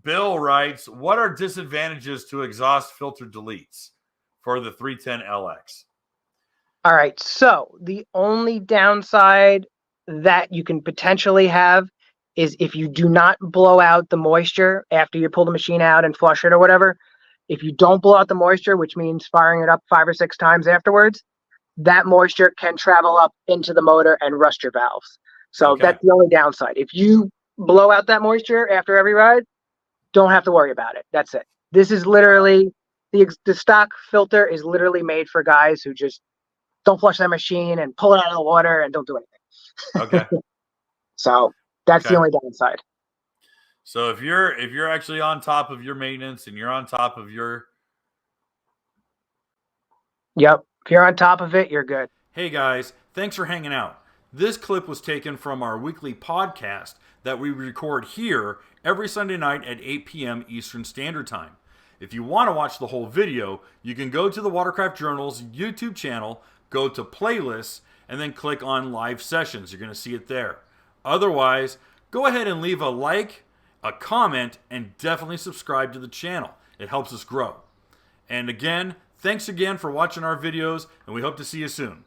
Bill writes, what are disadvantages to exhaust filter deletes for the 310LX? All right, so the only downside that you can potentially have is if you do not blow out the moisture after you pull the machine out and flush it or whatever. If you don't blow out the moisture, which means firing it up 5 or 6 times afterwards, that moisture can travel up into the motor and rust your valves. So Okay. that's the only downside. If you blow out that moisture after every ride, don't have to worry about it. That's it. This is literally the stock filter is literally made for guys who just don't flush that machine and pull it out of the water and don't do anything. Okay. So that's the Okay. only downside. So if you're actually on top of your maintenance and you're on top of your Yep. If you're on top of it, you're good. Hey guys, thanks for hanging out. This clip was taken from our weekly podcast that we record here every Sunday night at 8 p.m. Eastern Standard Time. If you want to watch the whole video, you can go to the Watercraft Journal's YouTube channel, go to playlists, and then click on live sessions. You're going to see it there. Otherwise, go ahead and leave a like, a comment, and definitely subscribe to the channel. It helps us grow. And again, thanks again for watching our videos, and we hope to see you soon.